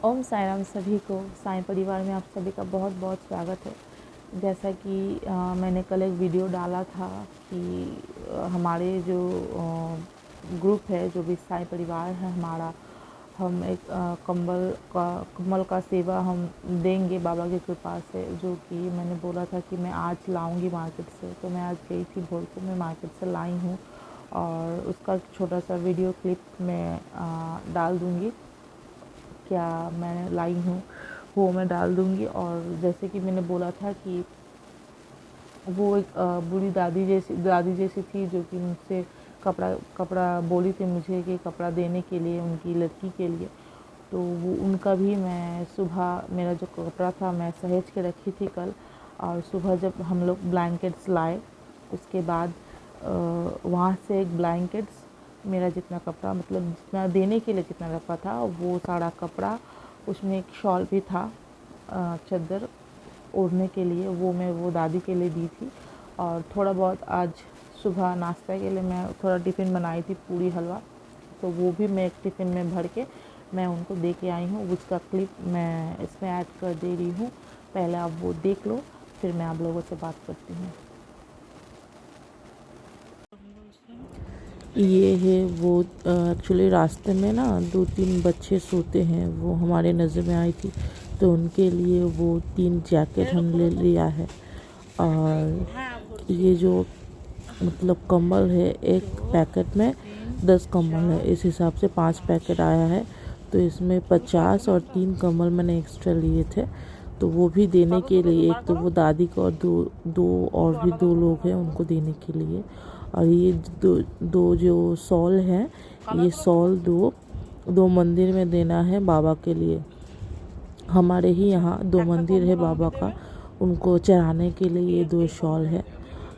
ओम साई राम। सभी को साईं परिवार में आप सभी का बहुत बहुत स्वागत है। जैसा कि मैंने कल एक वीडियो डाला था कि हमारे जो ग्रुप है, जो भी साईं परिवार है हमारा, हम एक कम्बल का सेवा हम देंगे बाबा की कृपा से, जो कि मैंने बोला था कि मैं आज लाऊंगी मार्केट से। तो मैं आज गई थी भोर को, मैं मार्केट से लाई हूँ और उसका छोटा सा वीडियो क्लिप मैं डाल दूँगी। क्या मैं लाई हूँ वो मैं डाल दूँगी। और जैसे कि मैंने बोला था कि वो एक बूढ़ी दादी जैसी थी, जो कि मुझसे कपड़ा कपड़ा बोली थी मुझे कि कपड़ा देने के लिए उनकी लड़की के लिए। तो वो उनका भी मैं सुबह, मेरा जो कपड़ा था मैं सहेज के रखी थी कल, और सुबह जब हम लोग ब्लैंकेट्स लाए उसके बाद वहाँ से एक ब्लैंकेट्स, मेरा जितना कपड़ा, मतलब जितना देने के लिए जितना रखा था वो सारा कपड़ा, उसमें एक शॉल भी था, चादर ओढ़ने के लिए, वो दादी के लिए दी थी। और थोड़ा बहुत आज सुबह नाश्ता के लिए मैं थोड़ा टिफ़िन बनाई थी, पूरी हलवा, तो वो भी मैं एक टिफ़िन में भर के मैं उनको दे के आई हूँ। उसका क्लिप मैं इसमें ऐड कर दे रही हूँ, पहले आप वो देख लो, फिर मैं आप लोगों से बात करती हूँ। ये है वो, एक्चुअली रास्ते में ना 2-3 बच्चे सोते हैं, वो हमारे नज़र में आई थी, तो उनके लिए वो 3 जैकेट हम ले लिया है। और ये जो मतलब कंबल है, एक पैकेट में 10 कंबल है, इस हिसाब से 5 पैकेट आया है। तो इसमें 50 और 3 कंबल मैंने एक्स्ट्रा लिए थे, तो वो भी देने के लिए, एक तो वो दादी को और दो और भी 2 लोग हैं उनको देने के लिए। और ये दो जो शॉल हैं, ये शॉल दो मंदिर में देना है बाबा के लिए। हमारे ही यहाँ 2 मंदिर है बाबा का, उनको चढ़ाने के लिए ये 2 शॉल है।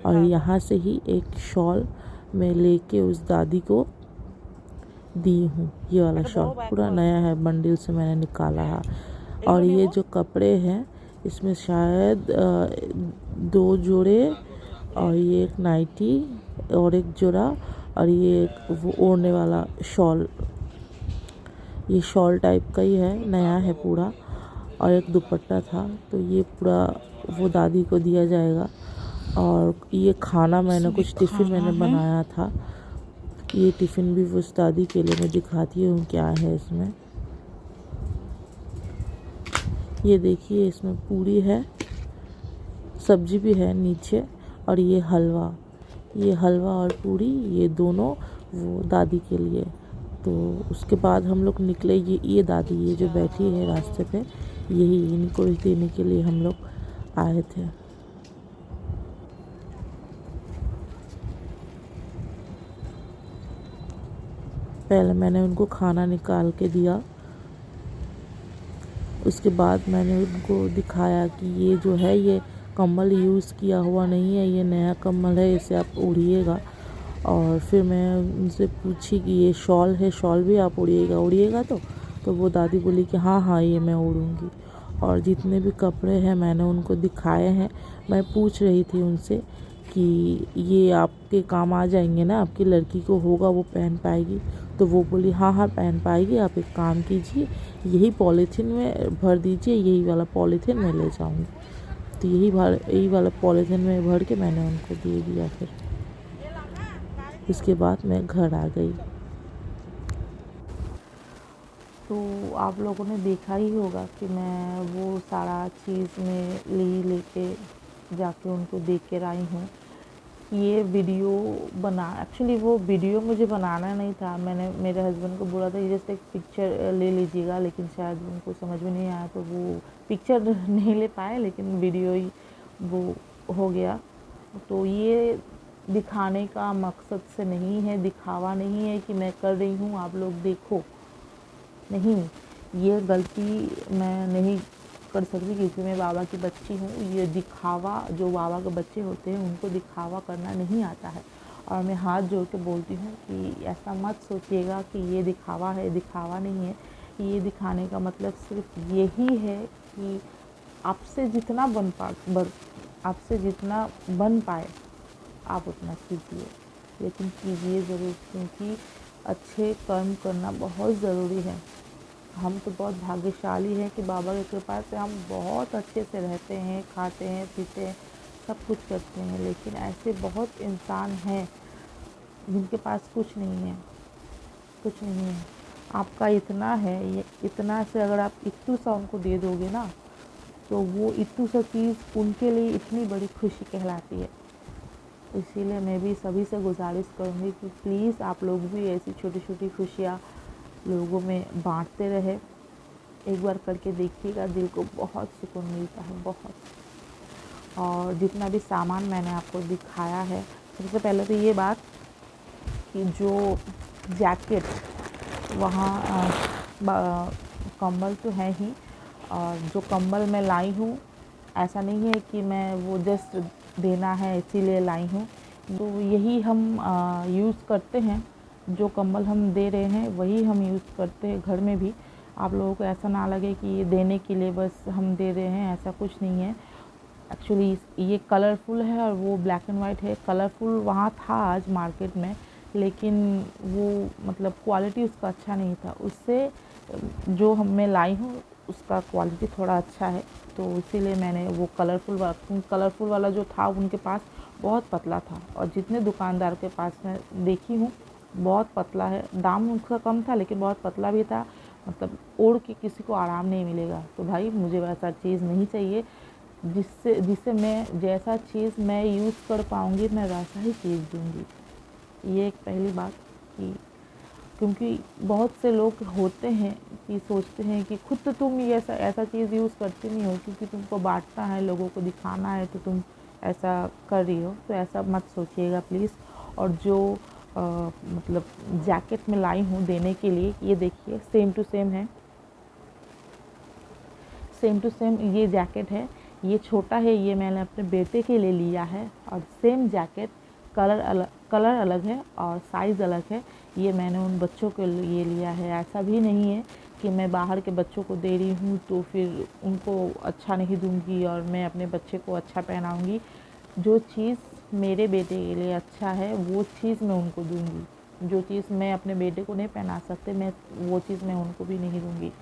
और यहाँ से ही एक शॉल मैं लेके उस दादी को दी हूँ। ये वाला शॉल पूरा नया है, बंडल से मैंने निकाला है। और ये जो कपड़े हैं इसमें शायद 2 जोड़े, और ये एक नाइटी और एक जोड़ा, और ये एक वो ओढ़ने वाला शॉल, ये शॉल टाइप का ही है, नया है पूरा। और एक दुपट्टा था, तो ये पूरा वो दादी को दिया जाएगा। और ये खाना मैंने कुछ टिफ़िन मैंने बनाया था, ये टिफ़िन भी उस दादी के लिए मैं दिखाती हूँ क्या है इसमें। ये देखिए, इसमें पूरी है, सब्जी भी है नीचे, और ये हलवा और पूरी, ये दोनों वो दादी के लिए। तो उसके बाद हम लोग निकले, ये दादी, ये जो बैठी है रास्ते पे, यही इनको देने के लिए हम लोग आए थे। पहले मैंने उनको खाना निकाल के दिया, उसके बाद मैंने उनको दिखाया कि ये जो है ये कम्बल यूज़ किया हुआ नहीं है, ये नया कम्बल है, इसे आप ओढ़िएगा। और फिर मैं उनसे पूछी कि ये शॉल है, शॉल भी आप ओढ़िएगा तो वो दादी बोली कि हाँ हाँ ये मैं ओढ़ूँगी। और जितने भी कपड़े हैं मैंने उनको दिखाए हैं। मैं पूछ रही थी उनसे कि ये आपके काम आ जाएंगे ना, आपकी लड़की को होगा वो पहन पाएगी? तो वो बोली हाँ हाँ पहन पाएगी, आप एक काम कीजिए, यही पॉलीथीन में भर दीजिए, यही वाला पॉलीथीन मैं ले जाऊँगी। तो यही वाला पॉलीथीन में भर के मैंने उनको दे दिया। फिर उसके बाद मैं घर आ गई। तो आप लोगों ने देखा ही होगा कि मैं वो सारा चीज़ में लेके जाके उनको दे कर आई हूँ। ये वीडियो एक्चुअली वो वीडियो मुझे बनाना नहीं था, मैंने मेरे हस्बैंड को बोला था कि जैसे एक पिक्चर ले लीजिएगा, लेकिन शायद उनको समझ में नहीं आया, तो वो पिक्चर नहीं ले पाए, लेकिन वीडियो ही वो हो गया। तो ये दिखाने का मकसद से नहीं है, दिखावा नहीं है कि मैं कर रही हूँ आप लोग देखो, नहीं, ये गलती मैं नहीं कर सकती क्योंकि मैं बाबा की बच्ची हूँ। ये दिखावा, जो बाबा के बच्चे होते हैं उनको दिखावा करना नहीं आता है। और मैं हाथ जोड़ के बोलती हूँ कि ऐसा मत सोचिएगा कि ये दिखावा है, दिखावा नहीं है। ये दिखाने का मतलब सिर्फ यही है कि आपसे जितना आपसे जितना बन पाए आप उतना कीजिए, लेकिन कीजिए ज़रूर, क्योंकि अच्छे कर्म करना बहुत ज़रूरी है। हम तो बहुत भाग्यशाली हैं कि बाबा की कृपा से हम बहुत अच्छे से रहते हैं, खाते हैं, पीते हैं, सब कुछ करते हैं। लेकिन ऐसे बहुत इंसान हैं जिनके पास कुछ नहीं है, कुछ नहीं है। आपका इतना है, ये इतना से अगर आप इतू सा उनको दे दोगे ना, तो वो इतू सा चीज़ उनके लिए इतनी बड़ी खुशी कहलाती है। इसीलिए मैं भी सभी से गुजारिश करूँगी कि प्लीज़ आप लोग भी ऐसी छोटी छोटी खुशियाँ लोगों में बांटते रहे। एक बार करके देखिएगा, दिल को बहुत सुकून मिलता है, बहुत। और जितना भी सामान मैंने आपको दिखाया है, सबसे पहले तो ये बात कि जो जैकेट वहाँ कंबल तो है ही, और जो कंबल मैं लाई हूँ, ऐसा नहीं है कि मैं वो जस्ट देना है इसीलिए लाई हूँ। तो यही हम यूज़ करते हैं, जो कंबल हम दे रहे हैं वही हम यूज़ करते हैं घर में भी। आप लोगों को ऐसा ना लगे कि ये देने के लिए बस हम दे रहे हैं, ऐसा कुछ नहीं है। एक्चुअली ये कलरफुल है और वो ब्लैक एंड वाइट है। कलरफुल वहाँ था आज मार्केट में, लेकिन वो मतलब क्वालिटी उसका अच्छा नहीं था। उससे जो मैं लाई हूँ उसका क्वालिटी थोड़ा अच्छा है, तो इसीलिए मैंने वो कलरफुल वाला जो था उनके पास बहुत पतला था, और जितने दुकानदार के पास मैं देखी हूँ बहुत पतला है। दाम उसका कम था लेकिन बहुत पतला भी था, मतलब ओढ़ के किसी को आराम नहीं मिलेगा। तो भाई मुझे वैसा चीज़ नहीं चाहिए, जिससे जिससे मैं जैसा चीज़ मैं यूज़ कर पाऊँगी मैं वैसा ही चीज़ दूँगी। ये एक पहली बात कि क्योंकि बहुत से लोग होते हैं कि सोचते हैं कि खुद तो तुम ये ऐसा चीज़ यूज़ करते नहीं हो, क्योंकि तुमको बांटना है, लोगों को दिखाना है, तो तुम ऐसा कर रही हो। तो ऐसा मत सोचिएगा प्लीज़। और जो मतलब जैकेट में लाई हूँ देने के लिए, ये देखिए सेम टू सेम है, सेम टू सेम ये जैकेट है। ये छोटा है, ये मैंने अपने बेटे के लिए लिया है, और सेम जैकेट कलर अलग है और साइज़ अलग है। ये मैंने उन बच्चों के लिए लिया है। ऐसा भी नहीं है कि मैं बाहर के बच्चों को दे रही हूँ तो फिर उनको अच्छा नहीं दूँगी और मैं अपने बच्चे को अच्छा पहनाऊँगी। जो चीज़ मेरे बेटे के लिए अच्छा है वो चीज़ मैं उनको दूँगी। जो चीज़ मैं अपने बेटे को नहीं पहना सकते, मैं वो चीज़ मैं उनको भी नहीं दूँगी।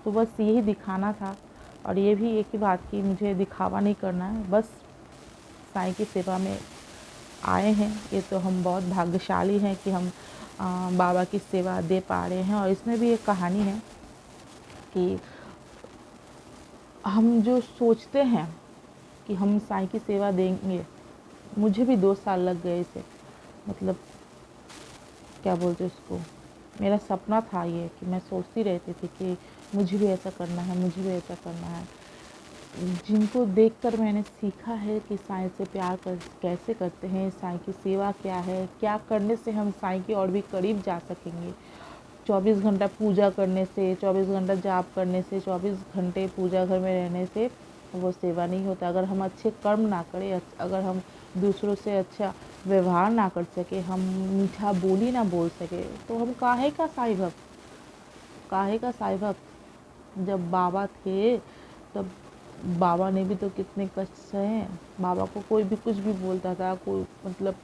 तो बस यही दिखाना था। और ये भी एक ही बात की मुझे दिखावा नहीं करना है, बस साईं की सेवा में आए हैं। ये तो हम बहुत भाग्यशाली हैं कि हम बाबा की सेवा दे पा रहे हैं। और इसमें भी एक कहानी है कि हम जो सोचते हैं कि हम साईं की सेवा देंगे, मुझे भी 2 साल लग गए इसे, मतलब क्या बोलते उसको, मेरा सपना था ये कि मैं सोचती रहती थी कि मुझे भी ऐसा करना है, मुझे भी ऐसा करना है। जिनको देखकर मैंने सीखा है कि साईं से कैसे करते हैं, साईं की सेवा क्या है, क्या करने से हम साईं की और भी करीब जा सकेंगे। 24 घंटा पूजा करने से, 24 घंटा जाप करने से, 24 घंटे पूजा घर में रहने से वो सेवा नहीं होता। अगर हम अच्छे कर्म ना करें, अगर हम दूसरों से अच्छा व्यवहार ना कर सके, हम मीठा बोली ना बोल सके, तो हम काहे का साईं भक्त, काहे का साईं भक्त। जब बाबा थे तब बाबा ने भी तो कितने कष्ट सहे। बाबा को कोई भी कुछ भी बोलता था, कोई मतलब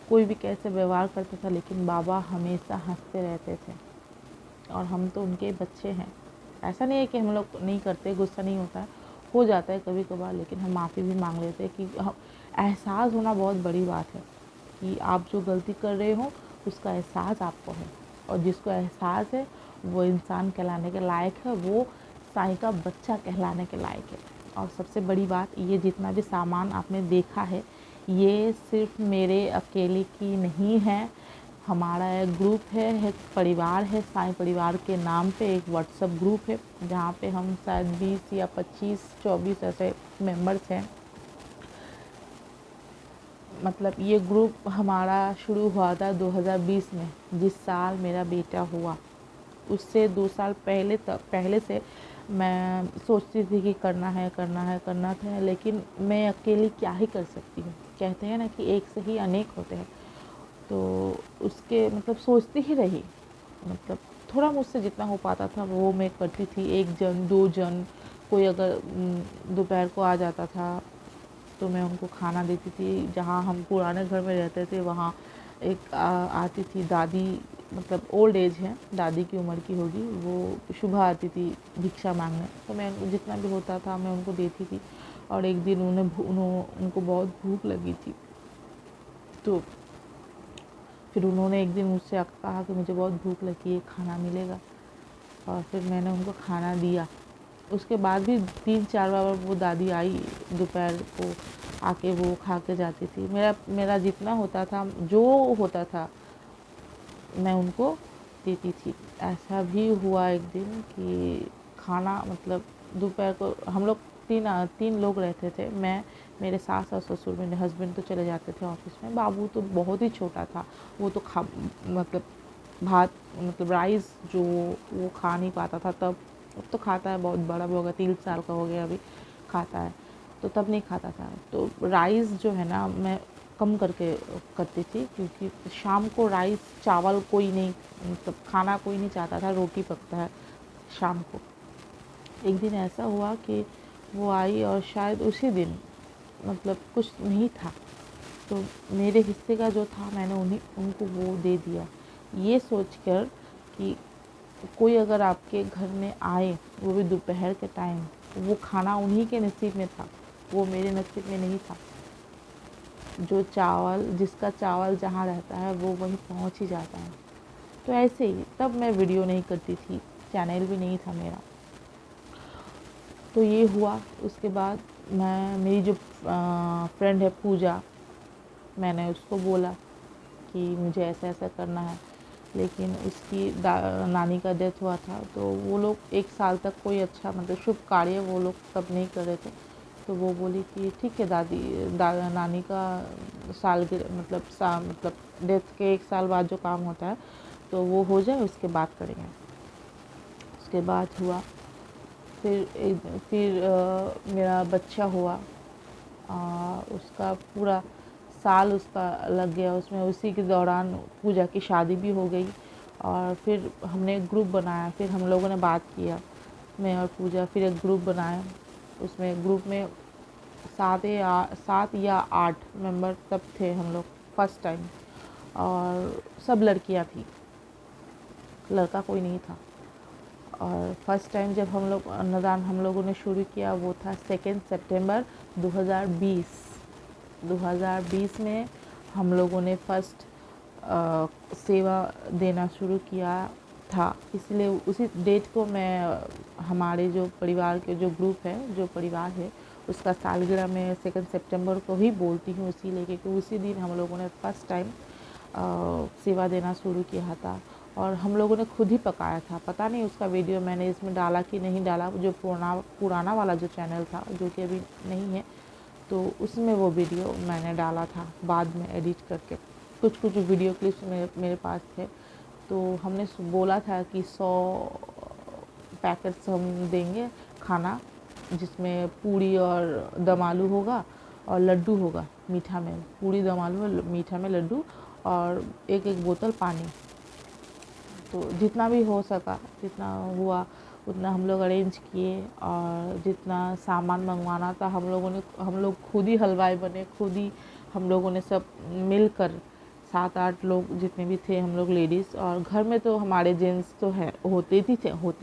कोई भी कैसे व्यवहार करता था, लेकिन बाबा हमेशा हंसते रहते थे। और हम तो उनके बच्चे हैं। ऐसा नहीं है कि हम लोग नहीं करते, गुस्सा नहीं होता है, हो जाता है कभी कभार, लेकिन हम माफ़ी भी मांग लेते हैं कि एहसास होना बहुत बड़ी बात है कि आप जो गलती कर रहे हो उसका एहसास आपको है। और जिसको एहसास है वो इंसान कहलाने के लायक है, वो साईं का बच्चा कहलाने के लायक है। और सबसे बड़ी बात, ये जितना भी सामान आपने देखा है ये सिर्फ मेरे अकेले की नहीं है। हमारा एक ग्रुप है, एक परिवार है, साईं परिवार के नाम पे एक व्हाट्सएप ग्रुप है, जहाँ पे हम शायद 20 या 25-24 ऐसे मेंबर्स हैं। मतलब ये ग्रुप हमारा शुरू हुआ था 2020 में, जिस साल मेरा बेटा हुआ। उससे 2 साल पहले से मैं सोचती थी कि करना था, लेकिन मैं अकेली क्या ही कर सकती हूँ। कहते हैं ना कि एक से ही अनेक होते हैं, तो उसके मतलब सोचती ही रही। मतलब थोड़ा मुझसे जितना हो पाता था वो मैं करती थी। 1 जन 2 जन, कोई अगर दोपहर को आ जाता था तो मैं उनको खाना देती थी। जहाँ हम पुराने घर में रहते थे वहाँ एक आती थी दादी, मतलब ओल्ड एज हैं, दादी की उम्र की होगी, वो सुबह आती थी भिक्षा मांगने, तो मैं जितना भी होता था मैं उनको देती थी। और एक दिन उनको बहुत भूख लगी थी, तो फिर उन्होंने एक दिन मुझसे कहा कि मुझे बहुत भूख लगी है, खाना मिलेगा, और फिर मैंने उनको खाना दिया। उसके बाद भी 3-4 बार वो दादी आई दोपहर को, आके वो खा के जाती थी। मेरा जितना होता था, जो होता था, मैं उनको देती थी। ऐसा भी हुआ एक दिन कि खाना मतलब दोपहर को हम लोग तीन लोग रहते थे, मैं, मेरे सास और ससुर, मेरे हस्बैंड तो चले जाते थे ऑफिस में। बाबू तो बहुत ही छोटा था, वो तो मतलब भात मतलब राइस जो वो खा नहीं पाता था तब। अब तो खाता है, बहुत बड़ा भी हो गया, 3 साल का हो गया अभी, खाता है, तो तब नहीं खाता था। तो राइस जो है ना मैं कम करके करती थी, क्योंकि शाम को राइस चावल कोई नहीं, मतलब खाना कोई नहीं चाहता था, रोटी पकता है शाम को। एक दिन ऐसा हुआ कि वो आई और शायद उसी दिन मतलब कुछ नहीं था, तो मेरे हिस्से का जो था मैंने उनको वो दे दिया, ये सोचकर कि कोई अगर आपके घर में आए, वो भी दोपहर के टाइम, वो खाना उन्हीं के नसीब में था, वो मेरे नसीब में नहीं था। जो चावल, जिसका चावल जहाँ रहता है वो वहीं पहुँच ही जाता है। तो ऐसे ही तब मैं वीडियो नहीं करती थी, चैनल भी नहीं था मेरा। तो ये हुआ। उसके बाद मेरी जो फ्रेंड है पूजा, मैंने उसको बोला कि मुझे ऐसा ऐसा करना है, लेकिन उसकी नानी का डेथ हुआ था, तो वो लोग 1 साल तक कोई अच्छा मतलब शुभ कार्य वो लोग तब नहीं कर रहे थे। तो वो बोली कि ठीक है दादी, नानी का मतलब डेथ के 1 साल बाद जो काम होता है तो वो हो जाए, उसके बाद करेंगे। उसके बाद हुआ, फिर मेरा बच्चा हुआ, उसका पूरा साल उसका लग गया उसमें। उसी के दौरान पूजा की शादी भी हो गई, और फिर हमने एक ग्रुप बनाया, फिर हम लोगों ने बात किया, मैं और पूजा, फिर एक ग्रुप बनाया। उसमें ग्रुप में 7 या 8 मेंबर तब थे हम लोग फर्स्ट टाइम, और सब लड़कियां थी, लड़का कोई नहीं था। और फर्स्ट टाइम जब हम लोग अन्नदान हम लोगों ने शुरू किया, वो था 2 सितंबर 2020। 2020 में हम लोगों ने फर्स्ट सेवा देना शुरू किया था, इसलिए उसी डेट को मैं हमारे जो परिवार के जो ग्रुप है, जो परिवार है, उसका सालगिरह में 2 सितंबर को ही बोलती हूँ, इसीलिए क्योंकि उसी दिन हम लोगों ने फर्स्ट टाइम सेवा देना शुरू किया था। और हम लोगों ने खुद ही पकाया था, पता नहीं उसका वीडियो मैंने इसमें डाला कि नहीं डाला, जो पुराना वाला जो चैनल था जो कि अभी नहीं है, तो उसमें वो वीडियो मैंने डाला था बाद में एडिट करके। कुछ वीडियो क्लिप्स मेरे पास थे। तो हमने बोला था कि 100 पैकेट्स हम देंगे खाना, जिसमें पूड़ी और दम आलू होगा और लड्डू होगा मीठा में, पूड़ी दम आलू और मीठा में लड्डू, और एक बोतल पानी। तो जितना भी हो सका, जितना हुआ उतना हम लोग अरेंज किए, और जितना सामान मंगवाना था हम लोग खुद ही हलवाई बने, खुद ही हम लोगों ने सब मिलकर 7-8 लोग जितने भी थे हम लोग लेडीज़, और घर में तो हमारे जेंट्स तो है होते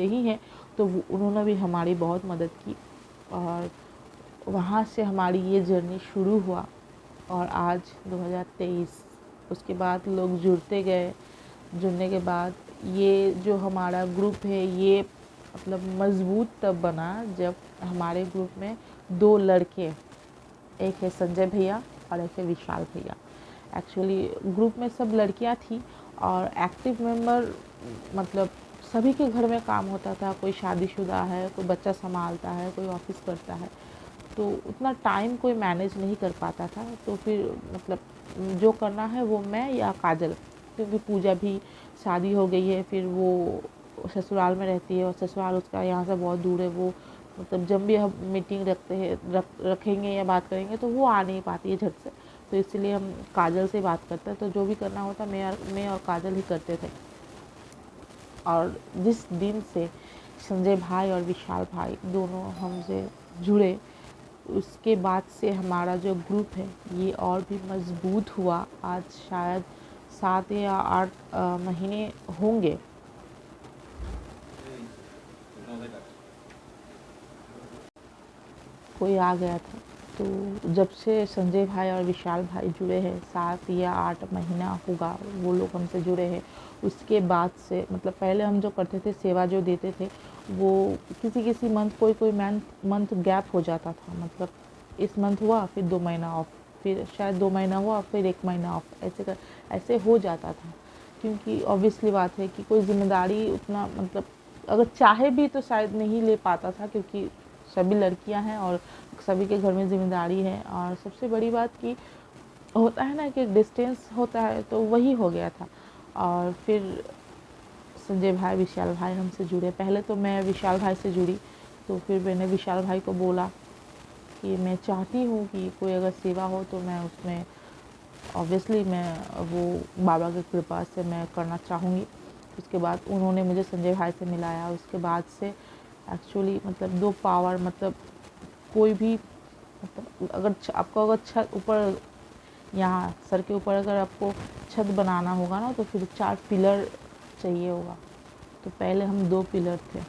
ही हैं, तो उन्होंने भी हमारी बहुत मदद की। और वहाँ से हमारी ये जर्नी शुरू हुआ, और आज 2023 उसके बाद लोग जुड़ने के बाद ये जो हमारा ग्रुप है ये मतलब मज़बूत तब बना जब हमारे ग्रुप में 2 लड़के, एक है संजय भैया और एक है विशाल भैया। एक्चुअली ग्रुप में सब लड़कियां थी, और एक्टिव मेंबर मतलब सभी के घर में काम होता था, कोई शादीशुदा है, कोई बच्चा संभालता है, कोई ऑफिस करता है, तो उतना टाइम कोई मैनेज नहीं कर पाता था। तो फिर मतलब जो करना है वो मैं या काजल, क्योंकि पूजा भी शादी हो गई है, फिर वो ससुराल में रहती है, और ससुराल उसका यहाँ से बहुत दूर है। वो मतलब जब भी हम मीटिंग रखेंगे या बात करेंगे तो वो आ नहीं पाती है झट से, तो इसलिए हम काजल से बात करते हैं। तो जो भी करना होता मैं और काजल ही करते थे। और जिस दिन से संजय भाई और विशाल भाई दोनों हमसे जुड़े, उसके बाद से हमारा जो ग्रुप है ये और भी मज़बूत हुआ। आज शायद 7 या 8 महीने होंगे। कोई आ गया था। तो जब से संजय भाई और विशाल भाई जुड़े हैं, 7 या 8 महीना होगा वो लोग हमसे जुड़े हैं। उसके बाद से मतलब पहले हम जो करते थे, सेवा जो देते थे, वो किसी मंथ कोई मंथ गैप हो जाता था। मतलब इस मंथ हुआ, फिर 2 महीना ऑफ, फिर शायद 2 महीना हुआ, फिर 1 महीना ऑफ, ऐसे हो जाता था। क्योंकि ऑब्वियसली बात है कि कोई ज़िम्मेदारी उतना मतलब अगर चाहे भी तो शायद नहीं ले पाता था, क्योंकि सभी लड़कियां हैं और सभी के घर में ज़िम्मेदारी है। और सबसे बड़ी बात कि होता है ना कि डिस्टेंस होता है, तो वही हो गया था। और फिर संजय भाई, विशाल भाई हमसे जुड़े। पहले तो मैं विशाल भाई से जुड़ी, तो फिर मैंने विशाल भाई को बोला कि मैं चाहती हूँ कि कोई अगर सेवा हो तो मैं उसमें ऑब्वियसली मैं वो बाबा की कृपा से मैं करना चाहूँगी। उसके बाद उन्होंने मुझे संजय भाई से मिलाया। उसके बाद से एक्चुअली मतलब 2 पावर मतलब कोई भी मतलब आपको अगर छत ऊपर, यहाँ सर के ऊपर अगर आपको छत बनाना होगा ना, तो फिर 4 पिलर चाहिए होगा। तो पहले हम 2 पिलर थे,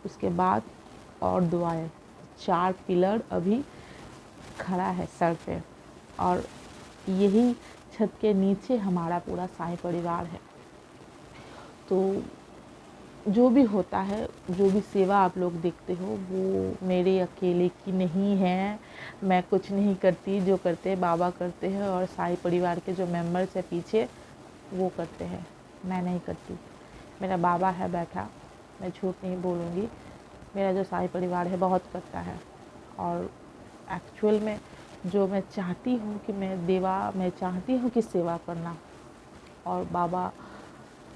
उसके बाद और 2 आए, 4 पिलर अभी खड़ा है सर पे। और यही छत के नीचे हमारा पूरा साईं परिवार है। तो जो भी होता है, जो भी सेवा आप लोग देखते हो, वो मेरे अकेले की नहीं है। मैं कुछ नहीं करती, जो करते हैं बाबा करते हैं और साईं परिवार के जो मेंबर्स हैं पीछे, वो करते हैं। मैं नहीं करती, मेरा बाबा है बैठा, मैं झूठ नहीं बोलूँगी। मेरा जो साईं परिवार है बहुत करता है। और एक्चुअल में जो मैं चाहती हूँ कि मैं चाहती हूँ कि सेवा करना, और बाबा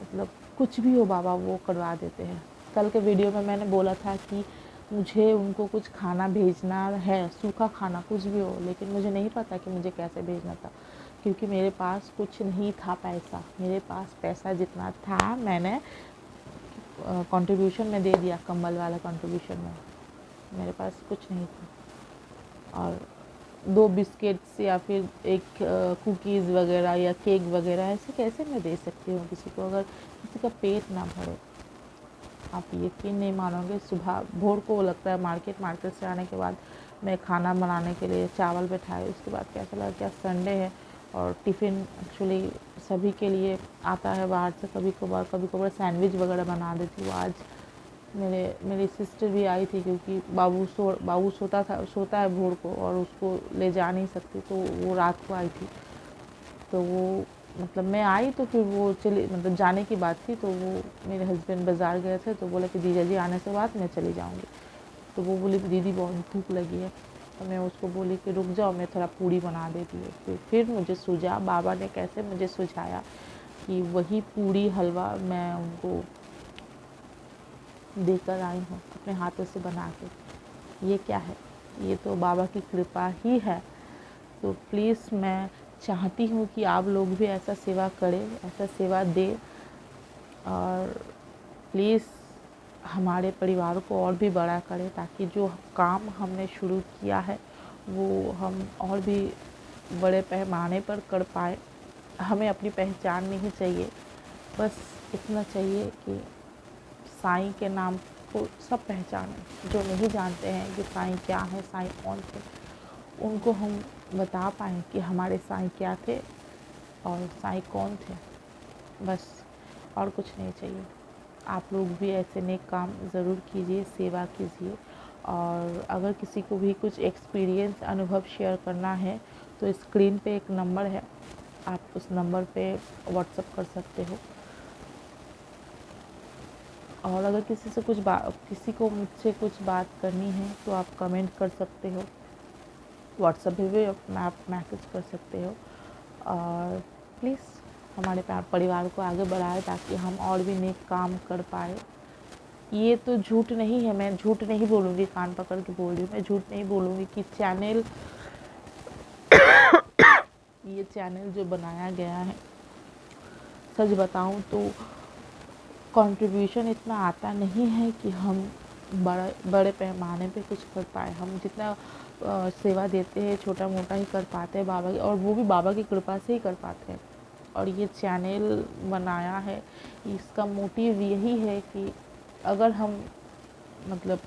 मतलब कुछ भी हो बाबा वो करवा देते हैं। कल के वीडियो में मैंने बोला था कि मुझे उनको कुछ खाना भेजना है, सूखा खाना कुछ भी हो, लेकिन मुझे नहीं पता कि मुझे कैसे भेजना था, क्योंकि मेरे पास कुछ नहीं था पैसा। मेरे पास पैसा जितना था मैंने कंट्रीब्यूशन में दे दिया, कंबल वाला कंट्रीब्यूशन में। मेरे पास कुछ नहीं था। और 2 बिस्किट्स या फिर एक कुकीज़ वगैरह या केक वगैरह ऐसे कैसे मैं दे सकती हूँ किसी को, अगर किसी का पेट ना भरे। आप यकीन नहीं मानोगे, सुबह भोर को लगता है मार्केट से आने के बाद मैं खाना बनाने के लिए चावल बैठाई। उसके बाद कैसा लगा क्या संडे है और टिफ़िन एक्चुअली सभी के लिए आता है बाहर से। कभी कभार सैंडविच वगैरह बना देती हूँ। आज मेरी सिस्टर भी आई थी, क्योंकि बाबू सोता है भोर को, और उसको ले जा नहीं सकती, तो वो रात को आई थी। तो वो मतलब मैं आई तो फिर वो चली, मतलब जाने की बात थी, तो वो मेरे हस्बैंड बाज़ार गए थे, तो बोला कि जीजा जी आने से बाद मैं चली जाऊँगी। तो वो बोली दीदी बहुत भूख लगी है। तो मैं उसको बोली कि रुक जाओ, मैं थोड़ा पूड़ी बना देती हूँ। फिर मुझे सूझा, बाबा ने कैसे मुझे सुझाया कि वही पूड़ी हलवा मैं उनको देकर आई हूँ अपने हाथों से बना के। ये क्या है, ये तो बाबा की कृपा ही है। तो प्लीज़ मैं चाहती हूँ कि आप लोग भी ऐसा सेवा करें, ऐसा सेवा दें, और प्लीज़ हमारे परिवार को और भी बड़ा करें, ताकि जो काम हमने शुरू किया है वो हम और भी बड़े पैमाने पर कर पाए। हमें अपनी पहचान नहीं चाहिए, बस इतना चाहिए कि साईं के नाम को सब पहचानें। जो नहीं जानते हैं कि साईं क्या है, साईं कौन थे, उनको हम बता पाएँ कि हमारे साईं क्या थे और साईं कौन थे। बस और कुछ नहीं चाहिए। आप लोग भी ऐसे नेक काम ज़रूर कीजिए, सेवा कीजिए। और अगर किसी को भी कुछ एक्सपीरियंस अनुभव शेयर करना है तो स्क्रीन पे एक नंबर है, आप उस नंबर पे व्हाट्सएप कर सकते हो। और अगर किसी को मुझसे कुछ बात करनी है तो आप कमेंट कर सकते हो, व्हाट्सएप पे भी आप मैसेज कर सकते हो। और प्लीज़ हमारे परिवार को आगे बढ़ाएं, ताकि हम और भी नेक काम कर पाए। ये तो झूठ नहीं है, मैं झूठ नहीं बोलूँगी, कान पकड़ के बोल रही हूँ, मैं झूठ नहीं बोलूँगी कि ये चैनल जो बनाया गया है, सच बताऊँ तो कंट्रीब्यूशन इतना आता नहीं है कि हम बड़े पैमाने पे कुछ कर पाए। हम जितना सेवा देते हैं, छोटा मोटा ही कर पाते हैं बाबा की, और वो भी बाबा की कृपा से ही कर पाते हैं। और ये चैनल बनाया है, इसका मोटिव यही है कि अगर हम मतलब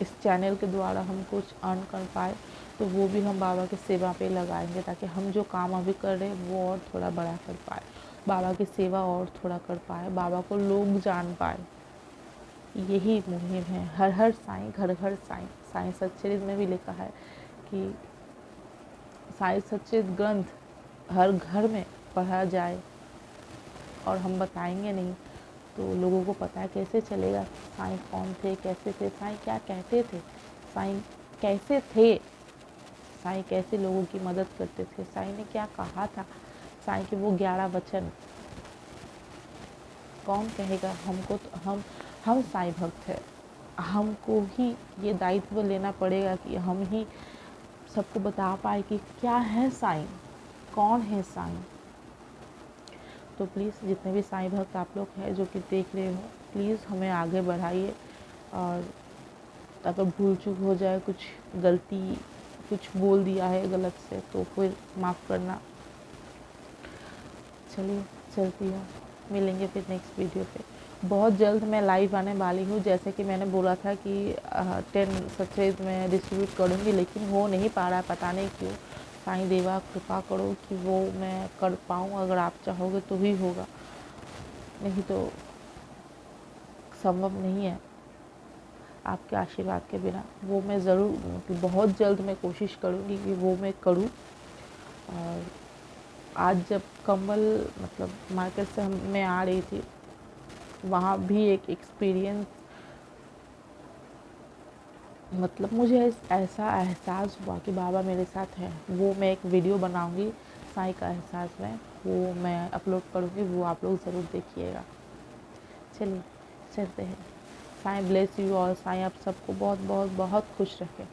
इस चैनल के द्वारा हम कुछ अर्न कर पाए तो वो भी हम बाबा की सेवा पे लगाएंगे, ताकि हम जो काम अभी कर रहे हैं वो और थोड़ा बड़ा कर पाए, बाबा की सेवा और थोड़ा कर पाए, बाबा को लोग जान पाए। यही मुहिम है। हर हर साईं, घर घर साईं। साईं सच्चरित में भी लिखा है कि साईं सच्चरित ग्रंथ हर घर में पढ़ा जाए, और हम बताएंगे नहीं तो लोगों को पता कैसे चलेगा साईं कौन थे, कैसे थे, साईं क्या कहते थे, साईं कैसे थे, साईं कैसे लोगों की मदद करते थे, साईं ने क्या कहा था, साईं के वो 11 वचन कौन कहेगा हमको। तो हम साईं भक्त हैं, हमको ही ये दायित्व लेना पड़ेगा कि हम ही सबको बता पाए कि क्या है साईं, कौन है साईं। तो प्लीज़ जितने भी साईं भक्त आप लोग हैं जो कि देख रहे हो, प्लीज़ हमें आगे बढ़ाइए, और अगर भूल चूक हो जाए, कुछ गलती, कुछ बोल दिया है गलत से, तो फिर माफ़ करना। चलिए चलती हूँ, मिलेंगे फिर नेक्स्ट वीडियो पे। बहुत जल्द मैं लाइव आने वाली हूँ, जैसे कि मैंने बोला था कि 10 सचेत में डिस्ट्रीब्यूट करूँगी, लेकिन हो नहीं पा रहा है, पता नहीं क्यों। साईं देवा कृपा करो कि वो मैं कर पाऊँ, अगर आप चाहोगे तो ही होगा, नहीं तो संभव नहीं है आपके आशीर्वाद के बिना। वो मैं ज़रूर बहुत जल्द मैं कोशिश करूँगी कि वो मैं करूँ। और आज जब कमल मतलब मार्केट से मैं आ रही थी, वहाँ भी एक एक्सपीरियंस, मतलब मुझे ऐसा एहसास हुआ कि बाबा मेरे साथ है। वो मैं एक वीडियो बनाऊंगी साईं का एहसास में, वो मैं अपलोड करूँगी, वो आप लोग ज़रूर देखिएगा। चलिए चलते हैं। Sai bless you all. Sai आप सबको बहुत बहुत बहुत खुश रखें।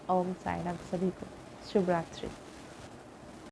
ओम साईं आप सभी को शुभ रात्रि।